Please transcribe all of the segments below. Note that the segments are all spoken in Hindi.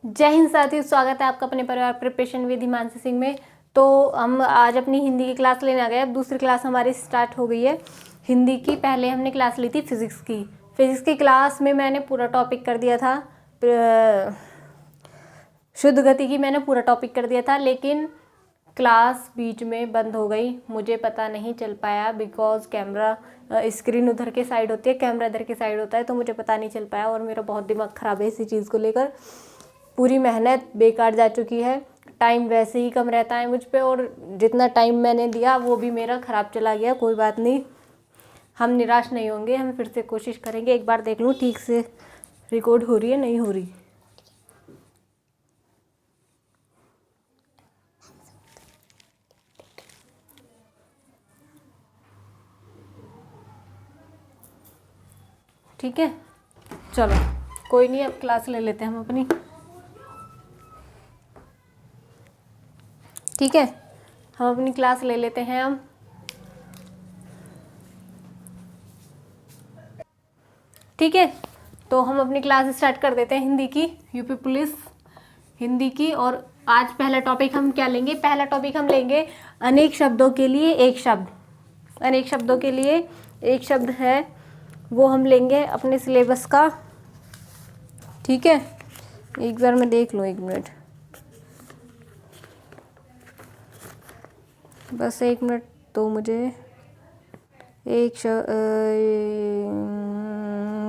जय हिंद साथियों, स्वागत है आपका अपने परिवार प्रिपरेशन विद हिमांशु सिंह में। तो हम आज अपनी हिंदी की क्लास लेने आ गए। अब दूसरी क्लास हमारी स्टार्ट हो गई है हिंदी की। पहले हमने क्लास ली थी फिजिक्स की। फिजिक्स की क्लास में मैंने पूरा टॉपिक कर दिया था, शुद्ध गति की मैंने पूरा टॉपिक कर दिया था, लेकिन क्लास बीच में बंद हो गई। मुझे पता नहीं चल पाया बिकॉज कैमरा स्क्रीन उधर के साइड होती है, कैमरा इधर के साइड होता है, तो मुझे पता नहीं चल पाया और मेरा बहुत दिमाग ख़राब है इसी चीज़ को लेकर। पूरी मेहनत बेकार जा चुकी है। टाइम वैसे ही कम रहता है मुझ पे और जितना टाइम मैंने दिया वो भी मेरा ख़राब चला गया। कोई बात नहीं, हम निराश नहीं होंगे, हम फिर से कोशिश करेंगे। एक बार देख लूँ ठीक से रिकॉर्ड हो रही है नहीं हो रही। ठीक है, चलो कोई नहीं, अब क्लास ले लेते हैं हम अपनी। ठीक है, हम अपनी क्लास ले लेते हैं हम। ठीक है, तो हम अपनी क्लास स्टार्ट कर देते हैं हिंदी की, यूपी पुलिस हिंदी की। और आज पहला टॉपिक हम क्या लेंगे? पहला टॉपिक हम लेंगे अनेक शब्दों के लिए एक शब्द। अनेक शब्दों के लिए एक शब्द है वो हम लेंगे अपने सिलेबस का। ठीक है, एक बार मैं देख लूँ, 1 मिनट, बस 1 मिनट। तो मुझे एक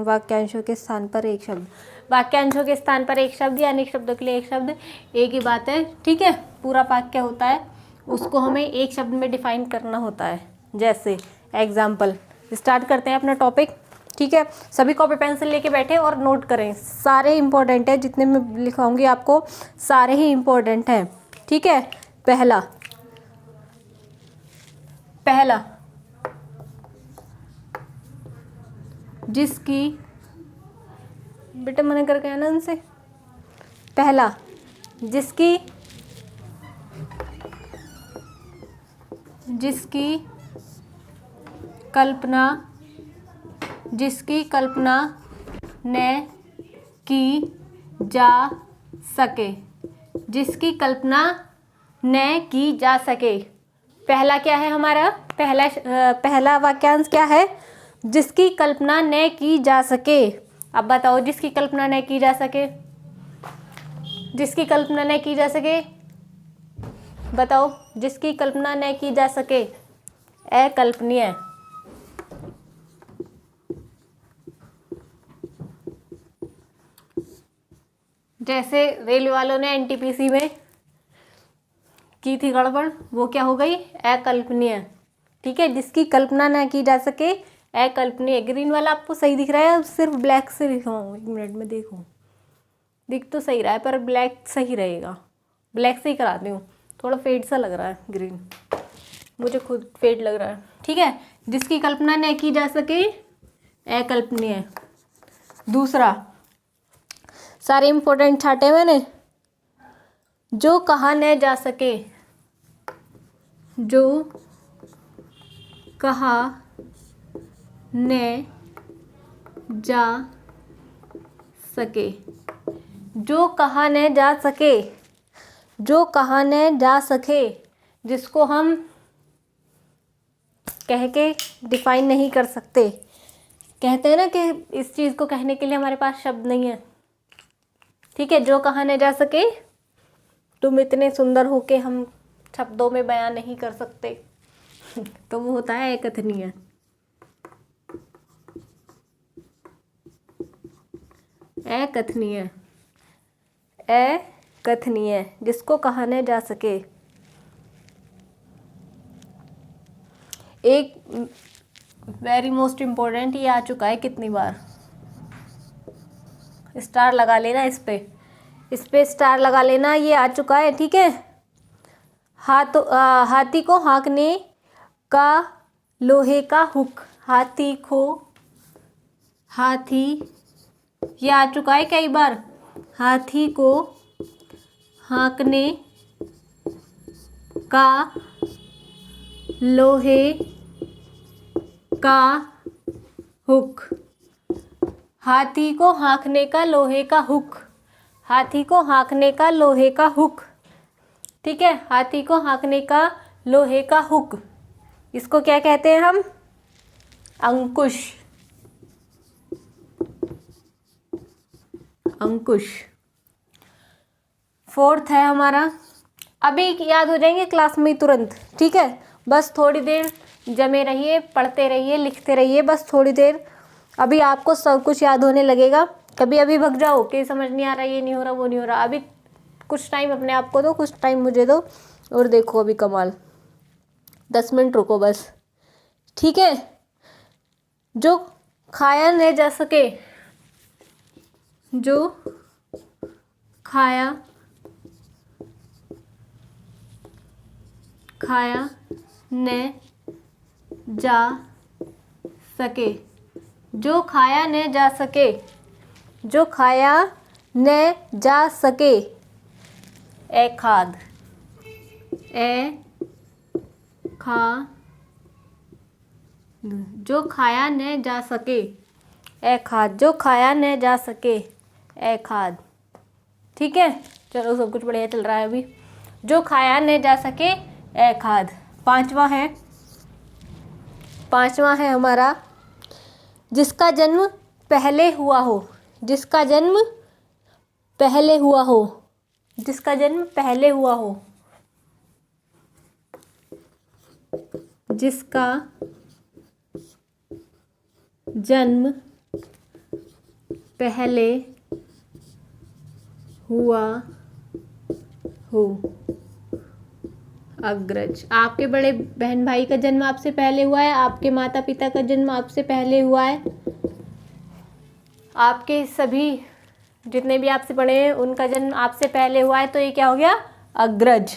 वाक्यांशों के स्थान पर एक शब्द, वाक्यांशों के स्थान पर एक शब्द या अनेक शब्दों के लिए एक शब्द, एक ही बात है। ठीक है, पूरा वाक्य होता है, उसको हमें एक शब्द में डिफाइन करना होता है। जैसे एग्जाम्पल, स्टार्ट करते हैं अपना टॉपिक। ठीक है, सभी कॉपी पेंसिल लेके बैठे और नोट करें, सारे इंपॉर्टेंट है, जितने मैं लिखाऊंगी आपको सारे ही इंपॉर्टेंट हैं। ठीक है, पहला जिसकी, बेटा मना करके आना उनसे। पहला, जिसकी कल्पना न की जा सके। जिसकी कल्पना न की जा सके। पहला क्या है हमारा? पहला वाक्यांश क्या है? जिसकी कल्पना न की जा सके। अब बताओ, जिसकी कल्पना न की जा सके, जिसकी कल्पना न की जा सके, बताओ, जिसकी कल्पना न की जा सके, अकल्पनीय। जैसे रेल वालों ने एनटीपीसी में की थी गड़बड़, वो क्या हो गई? अकल्पनीय। ठीक है, जिसकी कल्पना न की जा सके, अकल्पनीय। ग्रीन वाला आपको सही दिख रहा है? सिर्फ ब्लैक से लिखवाऊँ, 1 मिनट में देखूँ, दिख तो सही रहा है पर ब्लैक सही रहेगा। ब्लैक से ही कराती हूँ, थोड़ा फेड सा लग रहा है ग्रीन, मुझे खुद फेड लग रहा है। ठीक है, जिसकी कल्पना न की जा सके, अकल्पनीय। दूसरा, सारे इंपॉर्टेंट छाटे मैंने। जो कहा न जा सके, जो कहा न जा सके, जो कहा न जा सके, जो कहा न जा सके, जिसको हम कह के डिफाइन नहीं कर सकते। कहते हैं ना कि इस चीज़ को कहने के लिए हमारे पास शब्द नहीं है। ठीक है, जो कहा न जा सके, तुम इतने सुंदर हो के हम शब्दों में बयान नहीं कर सकते तो वो होता है अकथनीय। अकथनीय, अकथनीय, जिसको कहा न जा सके। एक वेरी मोस्ट इम्पोर्टेंट, ये आ चुका है कितनी बार, स्टार लगा लेना इस पे स्टार लगा लेना, ये आ चुका है। ठीक है, हाथी को हाँकने का लोहे का हुक। हाथी, ये आ चुका है कई बार। हाथी को हाँकने का लोहे का हुक। हाथी को हाँकने का लोहे का हुक। हाथी को हाँकने का लोहे का हुक। ठीक है, हाथी को हाँकने का लोहे का हुक, इसको क्या कहते हैं हम? अंकुश। अंकुश। फोर्थ है हमारा, अभी याद हो जाएंगे क्लास में तुरंत। ठीक है, बस थोड़ी देर जमे रहिए, पढ़ते रहिए, लिखते रहिए, बस थोड़ी देर, अभी आपको सब कुछ याद होने लगेगा। कभी अभी भग जाओ कि समझ नहीं आ रहा, ये नहीं हो रहा, वो नहीं हो रहा, अभी कुछ टाइम अपने आप को दो, कुछ टाइम मुझे दो, और देखो अभी कमाल। 10 मिनट रुको बस। ठीक है, जो खाया न जा सके, जो खाया न जा सके, जो खाया न जा सके, जो खाया न जा सके, ए खाद। ए खा, जो खाया न जा सके, ए खाद, जो खाया न जा सके, ए खाद। ठीक है, चलो सब कुछ बढ़िया चल रहा है अभी। जो खाया न जा सके, ए खाद। पांचवा है हमारा, जिसका जन्म पहले हुआ हो, जिसका जन्म पहले हुआ हो, जिसका जन्म पहले हुआ हो, जिसका जन्म पहले हुआ हो, अग्रज। आपके बड़े बहन भाई का जन्म आपसे पहले हुआ है, आपके माता पिता का जन्म आपसे पहले हुआ है, आपके सभी जितने भी आपसे बड़े हैं उनका जन्म आपसे पहले हुआ है, तो ये क्या हो गया? अग्रज।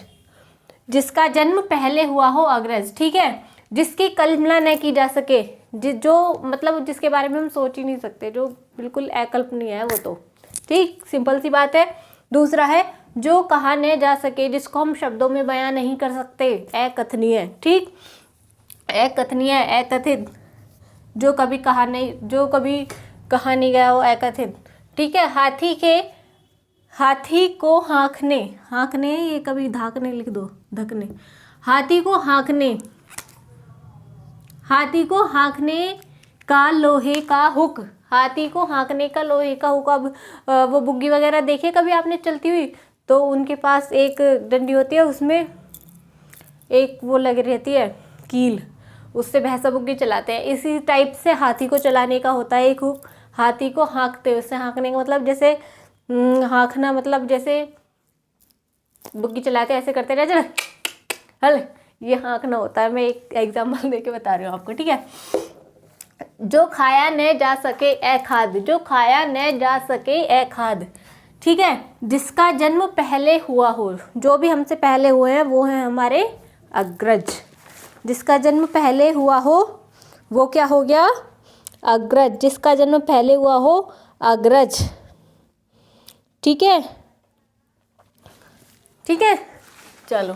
जिसका जन्म पहले हुआ हो, अग्रज। ठीक है, जिसकी कल्पना न की जा सके, जो मतलब जिसके बारे में हम सोच ही नहीं सकते, जो बिल्कुल अकल्पनीय है वो, तो ठीक, सिंपल सी बात है। दूसरा है, जो कहा न जा सके, जिसको हम शब्दों में बयां नहीं कर सकते, अकथनीय। ठीक, अकथनीय, अकथित, जो कभी कहा नहीं, जो कभी कहा नहीं गया वो अकथित। ठीक है, हाथी को हाँकने, हाँकने, ये कभी धाकने लिख दो, धकने। हाथी को हाँकने, हाथी को हाँकने का लोहे का हुक, हाथी को हाँकने का लोहे का हुक। अब वो बुग्गी वगैरह देखे कभी आपने चलती हुई, तो उनके पास एक डंडी होती है, उसमें एक वो लगी रहती है कील, उससे भैंसा बुग्गी चलाते हैं। इसी टाइप से हाथी को चलाने का होता है एक हुक। हाथी को हाँकते, उससे हाँकने का मतलब जैसे हाँकना, मतलब जैसे बुग्गी चलाते ऐसे करते रहे, चल हल, ये हाँकना होता है। मैं एक एग्जाम्पल देके बता रही हूँ आपको। ठीक है, जो खाया न जा सके, ए खाद, जो खाया न जा सके, ए खाद। ठीक है, जिसका जन्म पहले हुआ हो, जो भी हमसे पहले हुए हैं वो हैं हमारे अग्रज। जिसका जन्म पहले हुआ हो वो क्या हो गया? अग्रज। जिसका जन्म पहले हुआ हो, अग्रज। ठीक है, ठीक है, चलो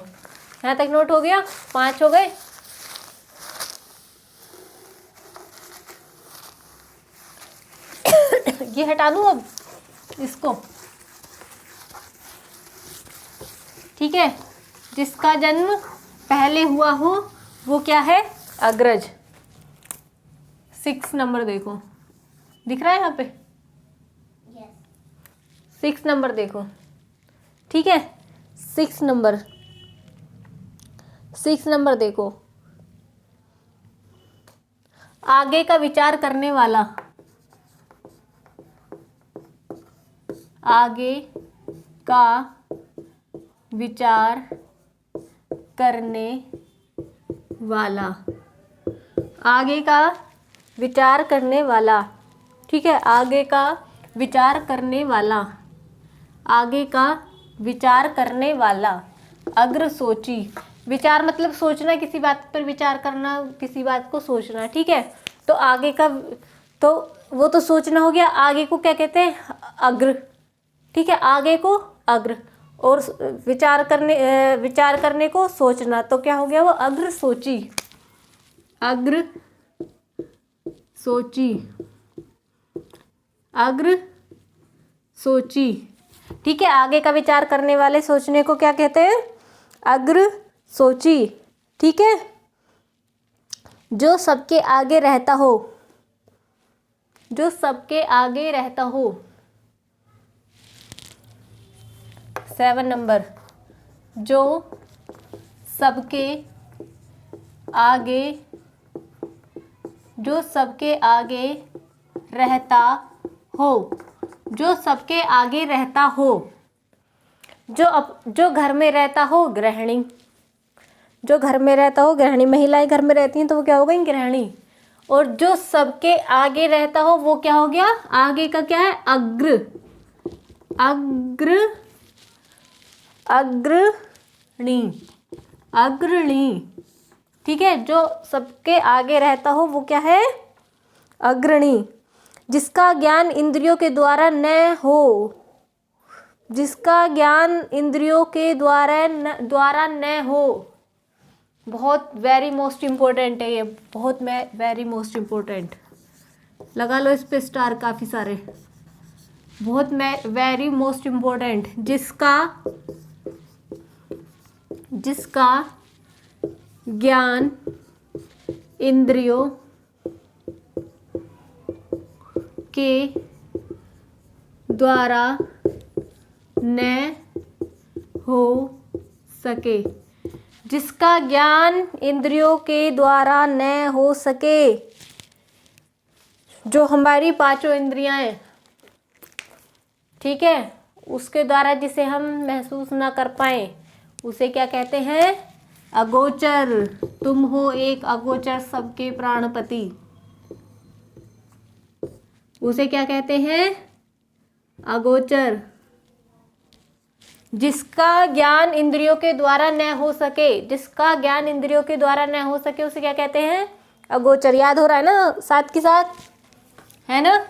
यहाँ तक नोट हो गया। 5 हो गए। ये हटा दूँ अब इसको। ठीक है, जिसका जन्म पहले हुआ हो वो क्या है? अग्रज। 6 नंबर देखो, दिख रहा है यहाँ पे? 6 नंबर देखो। ठीक है, 6 नंबर, 6 नंबर देखो। आगे का विचार करने वाला, आगे का विचार करने वाला, आगे का विचार करने वाला। ठीक है, आगे का विचार करने वाला, आगे का विचार करने वाला। अग्र सोची, विचार मतलब सोचना, किसी बात पर विचार करना, किसी बात को सोचना। ठीक है, तो आगे का, तो वो तो सोचना हो गया, आगे को क्या कहते हैं? अग्र। ठीक है, आगे को अग्र, और विचार करने को सोचना, तो क्या हो गया वो? अग्र सोची। अग्र सोची, अग्र सोची। ठीक है, आगे का विचार करने वाले सोचने को क्या कहते हैं? अग्र सोची। ठीक है, जो सबके आगे रहता हो, जो सबके आगे रहता हो। 7 नंबर, जो सबके आगे, जो सबके आगे रहता हो, जो सबके आगे रहता हो। जो घर में रहता हो, गृहिणी। जो घर में रहता हो, गृहिणी। महिलाएं घर में रहती हैं तो वो क्या हो गई? गृहिणी। और जो सबके आगे रहता हो वो क्या हो गया? आगे का क्या है? अग्र। अग्र, अग्रणी, अग्रणी। ठीक है, जो सबके आगे रहता हो वो क्या है? अग्रणी। जिसका ज्ञान इंद्रियों के द्वारा न हो, जिसका ज्ञान इंद्रियों के द्वारा न हो। बहुत वेरी मोस्ट इम्पोर्टेंट है ये, बहुत वेरी मोस्ट इम्पोर्टेंट। लगा लो इस पे स्टार काफ़ी सारे। बहुत वेरी मोस्ट इम्पोर्टेंट। जिसका ज्ञान इंद्रियों के द्वारा न हो सके, जिसका ज्ञान इंद्रियों के द्वारा न हो सके। जो हमारी पांचों इंद्रियां हैं, ठीक है, उसके द्वारा जिसे हम महसूस ना कर पाए उसे क्या कहते हैं? अगोचर। तुम हो एक अगोचर सबके प्राणपति। उसे क्या कहते हैं? अगोचर। जिसका ज्ञान इंद्रियों के द्वारा न हो सके, जिसका ज्ञान इंद्रियों के द्वारा न हो सके उसे क्या कहते हैं? अगोचर। याद हो रहा है ना साथ के साथ, है ना?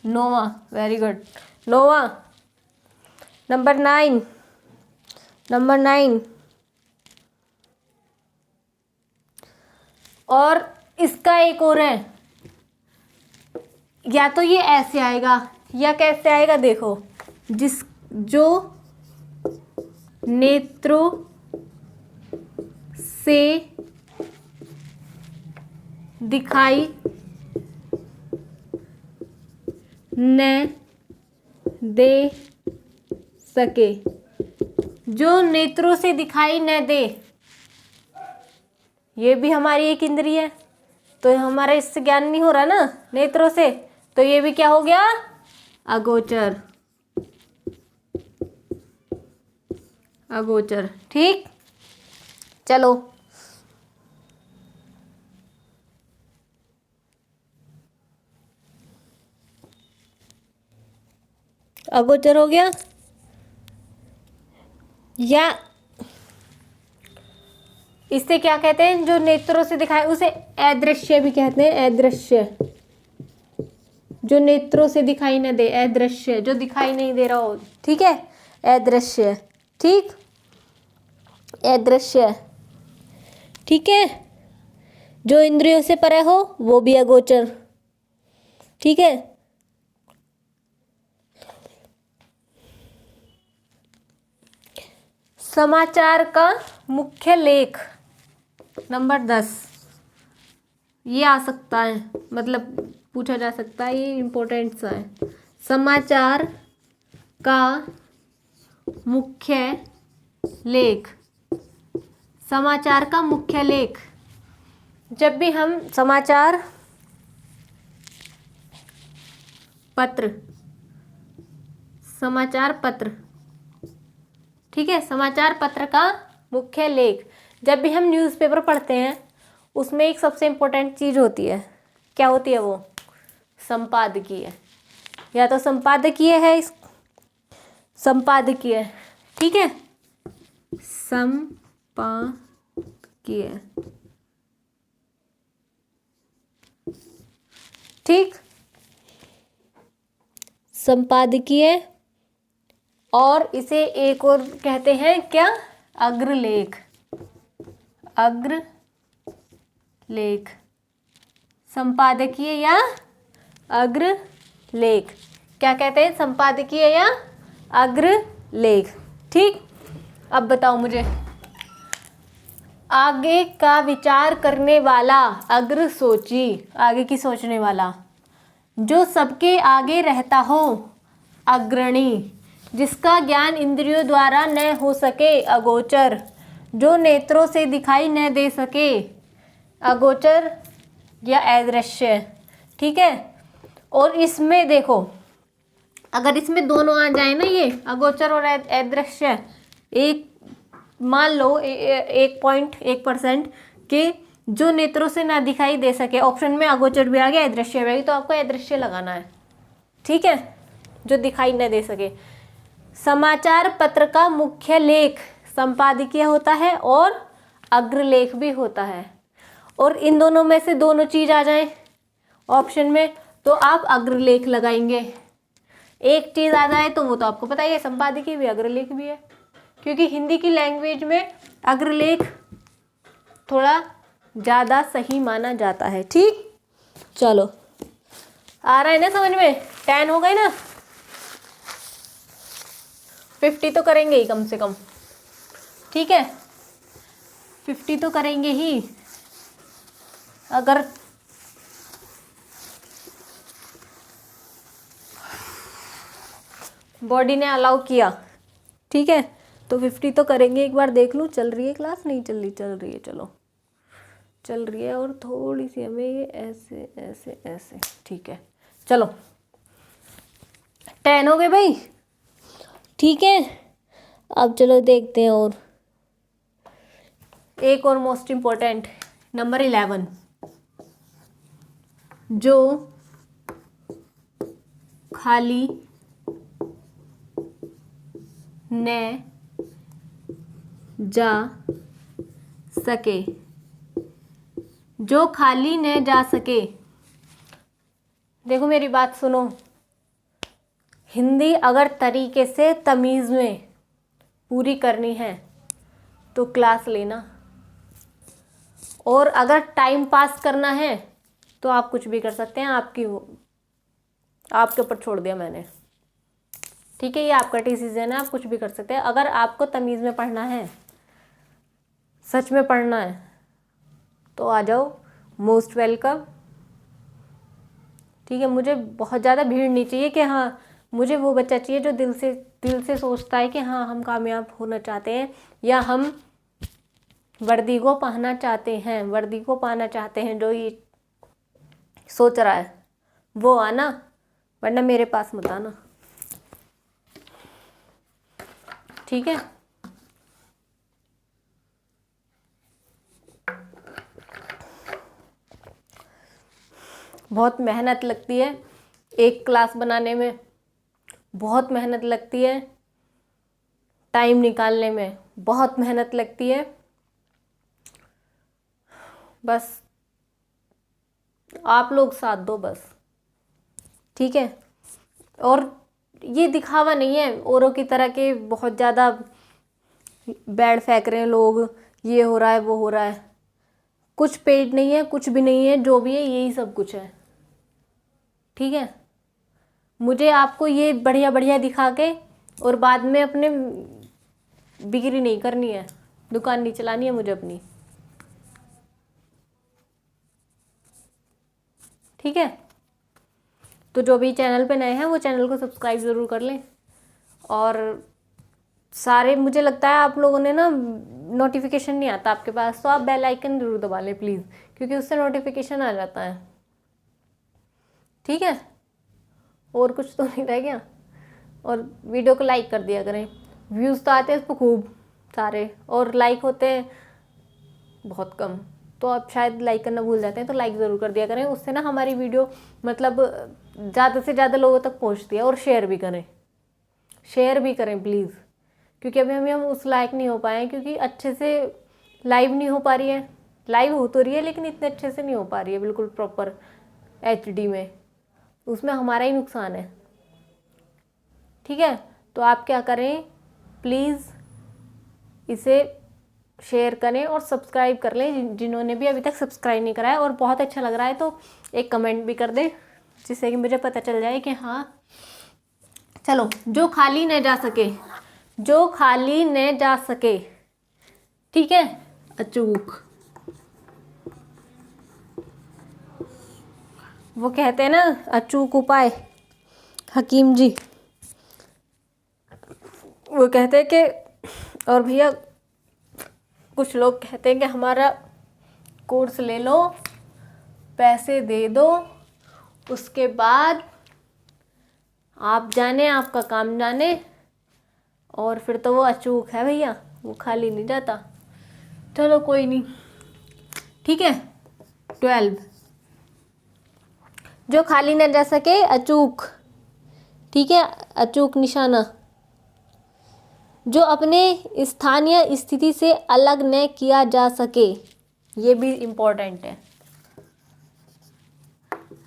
नोवा, वेरी गुड। नोवा, नंबर 9, नंबर 9। और इसका एक और है, या तो ये ऐसे आएगा या कैसे आएगा, देखो। जो नेत्रों से दिखाई न दे सके, जो नेत्रों से दिखाई न दे। ये भी हमारी एक इंद्रिय है, तो हमारा इससे ज्ञान नहीं हो रहा ना नेत्रों से, तो ये भी क्या हो गया? अगोचर। अगोचर। ठीक, चलो अगोचर हो गया। या इससे क्या कहते हैं? जो नेत्रों से दिखाए उसे अदृश्य भी कहते हैं। अदृश्य, जो नेत्रों से दिखाई न दे, अदृश्य, जो दिखाई नहीं दे रहा हो। ठीक है, अदृश्य। ठीक, अदृश्य। ठीक है, जो इंद्रियों से परे हो वो भी अगोचर। ठीक है, समाचार का मुख्य लेख, नंबर 10। ये आ सकता है, मतलब पूछा जा सकता है, ये इम्पोर्टेंट सा है। समाचार का मुख्य लेख। समाचार का मुख्य लेख। जब भी हम समाचार पत्र, समाचार पत्र, ठीक है, समाचार पत्र का मुख्य लेख, जब भी हम न्यूज़पेपर पढ़ते हैं उसमें एक सबसे इम्पोर्टेंट चीज़ होती है। क्या होती है वो? संपादकीय। या तो संपादकीय है, संपादकीय। ठीक है, संपादकीय। ठीक, संपादकीय। और इसे एक और कहते हैं क्या? अग्रलेख। अग्रलेख, संपादकीय या अग्रलेख। क्या कहते हैं? संपादकीय या अग्रलेख। ठीक, अब बताओ मुझे, आगे का विचार करने वाला, अग्र सोची, आगे की सोचने वाला, जो सबके आगे रहता हो, अग्रणी, जिसका ज्ञान इंद्रियों द्वारा न हो सके, अगोचर, जो नेत्रों से दिखाई न दे सके, अगोचर या अदृश्य। ठीक है, और इसमें देखो, अगर इसमें दोनों आ जाए ना, ये अगोचर और अदृश्य, एक मान लो 1% के जो नेत्रों से ना दिखाई दे सके, ऑप्शन में अगोचर भी आ गया, अदृश्य भी आ गया, तो आपको अदृश्य लगाना है। ठीक है, जो दिखाई न दे सके। समाचार पत्र का मुख्य लेख संपादकीय होता है और अग्रलेख भी होता है, और इन दोनों में से दोनों चीज आ जाए ऑप्शन में तो आप अग्रलेख लगाएंगे। एक चीज आ जाए तो वो तो आपको पता ही है, संपादकीय भी अग्रलेख भी है, क्योंकि हिंदी की लैंग्वेज में अग्रलेख थोड़ा ज़्यादा सही माना जाता है। ठीक, चलो आ रहा है ना समझ में? 10 हो गए ना, 50 तो करेंगे ही कम से कम। ठीक है, 50 तो करेंगे ही, अगर बॉडी ने अलाउ किया। ठीक है, तो 50 तो करेंगे। एक बार देख लूँ चल रही है क्लास, नहीं चल रही? चल रही है, चलो चल रही है, और थोड़ी सी हमें ये ऐसे ऐसे ऐसे। ठीक है, चलो 10 हो गए भाई। ठीक है, अब चलो देखते हैं, और एक और मोस्ट इम्पोर्टेंट, नंबर 11, जो खाली न जा सके, जो खाली न जा सके। देखो मेरी बात सुनो, हिंदी अगर तरीके से तमीज़ में पूरी करनी है तो क्लास लेना, और अगर टाइम पास करना है तो आप कुछ भी कर सकते हैं, आपके ऊपर छोड़ दिया मैंने। ठीक है, ये आपका डिसीजन है, आप कुछ भी कर सकते हैं। अगर आपको तमीज़ में पढ़ना है, सच में पढ़ना है, तो आ जाओ, मोस्ट वेलकम। ठीक है, मुझे बहुत ज़्यादा भीड़ नहीं चाहिए कि हाँ, मुझे वो बच्चा चाहिए जो दिल से सोचता है कि हाँ हम कामयाब होना चाहते हैं, या हम वर्दी को पहनना चाहते हैं, वर्दी को पाना चाहते हैं, जो ये सोच रहा है वो आना, वरना मेरे पास मत आना। ठीक है, बहुत मेहनत लगती है एक क्लास बनाने में, बहुत मेहनत लगती है टाइम निकालने में, बहुत मेहनत लगती है। बस आप लोग साथ दो बस। ठीक है, और ये दिखावा नहीं है औरों की तरह के बहुत ज़्यादा बैड फेंक रहे हैं लोग, ये हो रहा है वो हो रहा है। कुछ पेड नहीं है, कुछ भी नहीं है, जो भी है यही सब कुछ है। ठीक है, मुझे आपको ये बढ़िया बढ़िया दिखा के और बाद में अपने बिक्री नहीं करनी है, दुकान नहीं चलानी है मुझे अपनी। ठीक है, तो जो भी चैनल पे नए हैं वो चैनल को सब्सक्राइब ज़रूर कर लें, और सारे, मुझे लगता है आप लोगों ने ना नोटिफिकेशन नहीं आता आपके पास, तो आप बेल आइकन ज़रूर दबा लें प्लीज़, क्योंकि उससे नोटिफिकेशन आ जाता है। ठीक है, और कुछ तो नहीं रह गया। और वीडियो को लाइक कर दिया करें, व्यूज़ तो आते हैं इस पर खूब सारे, और लाइक होते हैं बहुत कम, तो आप शायद लाइक करना भूल जाते हैं, तो लाइक ज़रूर कर दिया करें। उससे ना हमारी वीडियो मतलब ज़्यादा से ज़्यादा लोगों तक पहुंचती है। और शेयर भी करें, शेयर भी करें प्लीज़, क्योंकि अभी हम उस लायक नहीं हो पाए, क्योंकि अच्छे से लाइव नहीं हो पा रही है। लाइव हो तो रही है लेकिन इतने अच्छे से नहीं हो पा रही है बिल्कुल प्रॉपर HD में, उसमें हमारा ही नुकसान है। ठीक है, तो आप क्या करें, प्लीज़ इसे शेयर करें और सब्सक्राइब कर लें जिन्होंने भी अभी तक सब्सक्राइब नहीं करा है, और बहुत अच्छा लग रहा है तो एक कमेंट भी कर दें, जिससे कि मुझे पता चल जाए कि हाँ चलो, जो खाली न जा सके, जो खाली न जा सके, ठीक है, अचूक। वो कहते हैं ना अचूक उपाय, हकीम जी, वो कहते हैं कि, और भैया कुछ लोग कहते हैं कि हमारा कोर्स ले लो, पैसे दे दो, उसके बाद आप जाने, आपका काम जाने, और फिर तो वो अचूक है भैया, वो खाली नहीं जाता। चलो कोई नहीं, ठीक है। 12, जो खाली न जा सके, अचूक, ठीक है, अचूक निशाना। जो अपने स्थान या स्थिति से अलग न किया जा सके, ये भी इम्पोर्टेंट है।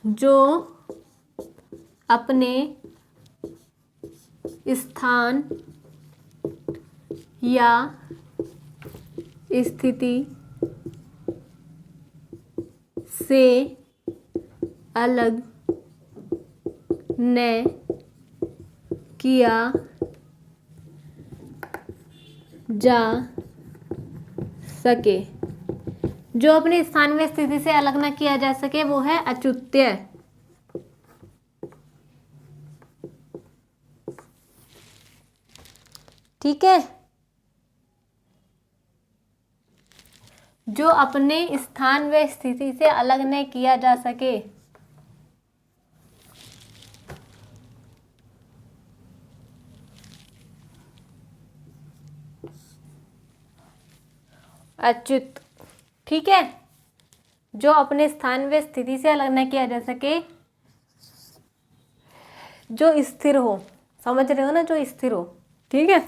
जो अपने स्थान या स्थिति से अलग न किया जा सके, जो अपने स्थान में स्थिति से अलग न किया जा सके, वो है अच्युत्य। ठीक है, जो अपने स्थान व स्थिति से अलग न किया जा सके, अच्युत। ठीक है, जो अपने स्थान व स्थिति से अलग न किया जा सके, जो स्थिर हो, समझ रहे हो ना, जो स्थिर हो। ठीक है,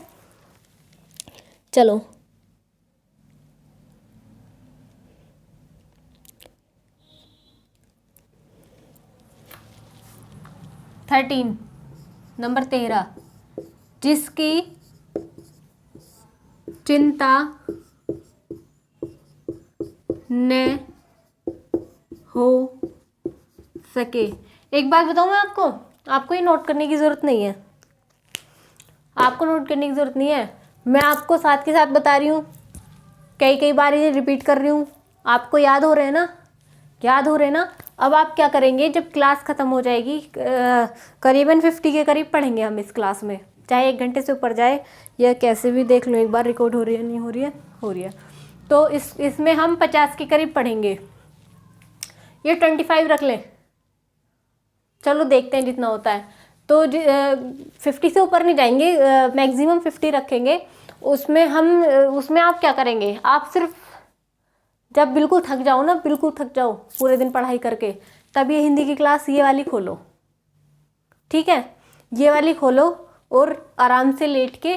चलो, नंबर 13, जिसकी चिंता न हो सके। एक बात बताऊं मैं आपको ये नोट करने की ज़रूरत नहीं है, आपको नोट करने की ज़रूरत नहीं है, मैं आपको साथ के साथ बता रही हूँ, कई बार ये रिपीट कर रही हूँ, आपको याद हो रहे हैं ना, याद हो रहे हैं ना। अब आप क्या करेंगे, जब क्लास ख़त्म हो जाएगी, करीबन 50 के करीब पढ़ेंगे हम इस क्लास में, चाहे 1 घंटे से ऊपर जाए, या कैसे भी देख लो एक बार रिकॉर्ड हो रही है नहीं हो रही है, हो रही है, तो इसमें हम 50 के करीब पढ़ेंगे। ये 25 रख लें, चलो देखते हैं जितना होता है, तो 50 से ऊपर नहीं जाएंगे, मैक्सिमम 50 रखेंगे। उसमें आप क्या करेंगे, आप सिर्फ जब बिल्कुल थक जाओ ना, बिल्कुल थक जाओ पूरे दिन पढ़ाई करके, तब ये हिंदी की क्लास ये वाली खोलो, ठीक है, ये वाली खोलो, और आराम से लेट के,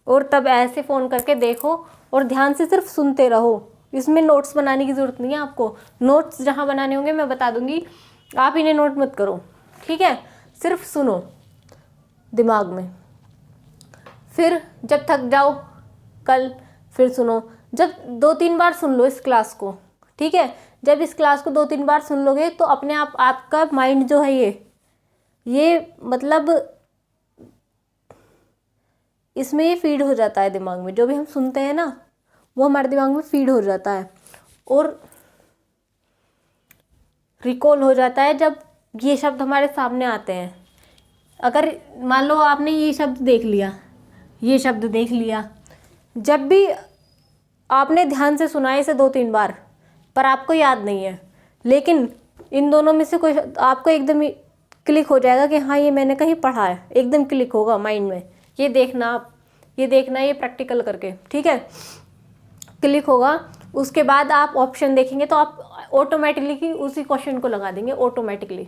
और तब ऐसे फ़ोन करके देखो, और ध्यान से सिर्फ सुनते रहो। इसमें नोट्स बनाने की ज़रूरत नहीं है आपको, नोट्स जहाँ बनाने होंगे मैं बता दूंगी, आप इन्हें नोट मत करो, ठीक है, सिर्फ सुनो दिमाग में। फिर जब थक जाओ कल, फिर सुनो, जब 2-3 बार सुन लो इस क्लास को, ठीक है, जब इस क्लास को 2-3 बार सुन लोगे तो अपने आप आपका माइंड जो है ये मतलब इसमें ये फीड हो जाता है दिमाग में, जो भी हम सुनते हैं ना वो हमारे दिमाग में फीड हो जाता है, और रिकॉल हो जाता है जब ये शब्द हमारे सामने आते हैं। अगर मान लो आपने ये शब्द देख लिया, ये शब्द देख लिया, जब भी आपने ध्यान से सुना इसे 2-3 बार, पर आपको याद नहीं है, लेकिन इन दोनों में से कोई आपको एकदम क्लिक हो जाएगा कि हाँ ये मैंने कहीं पढ़ा है, एकदम क्लिक होगा माइंड में। ये देखना आप, ये प्रैक्टिकल करके, ठीक है, क्लिक होगा। उसके बाद आप ऑप्शन देखेंगे तो आप ऑटोमेटिकली उसी क्वेश्चन को लगा देंगे ऑटोमेटिकली,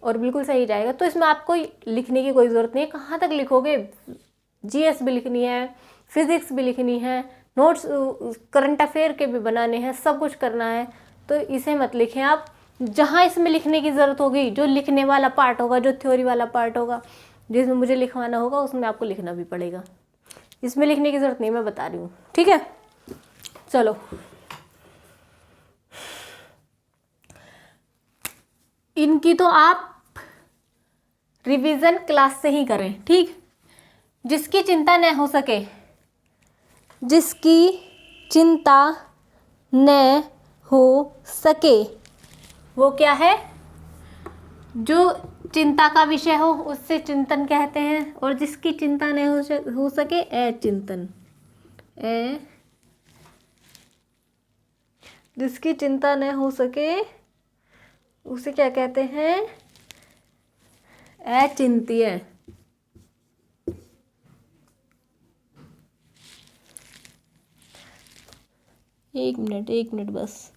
और बिल्कुल सही जाएगा। तो इसमें आपको लिखने की कोई ज़रूरत नहीं है, कहाँ तक लिखोगे, जीएस भी लिखनी है, फिजिक्स भी लिखनी है, नोट्स करंट अफेयर के भी बनाने हैं, सब कुछ करना है, तो इसे मत लिखें आप। जहाँ इसमें लिखने की ज़रूरत होगी, जो लिखने वाला पार्ट होगा, जो थ्योरी वाला पार्ट होगा, जिसमें मुझे लिखवाना होगा, उसमें आपको लिखना भी पड़ेगा, इसमें लिखने की ज़रूरत नहीं, मैं बता रही हूँ, ठीक है। चलो, इनकी तो आप रिवीजन क्लास से ही करें, ठीक। जिसकी चिंता न हो सके, जिसकी चिंता न हो सके, वो क्या है? जो चिंता का विषय हो उससे चिंतन कहते हैं, और जिसकी चिंता न हो सके अचिंतन। जिसकी चिंता न हो सके उसे क्या कहते हैं? अचिंत्य। एक मिनट बस।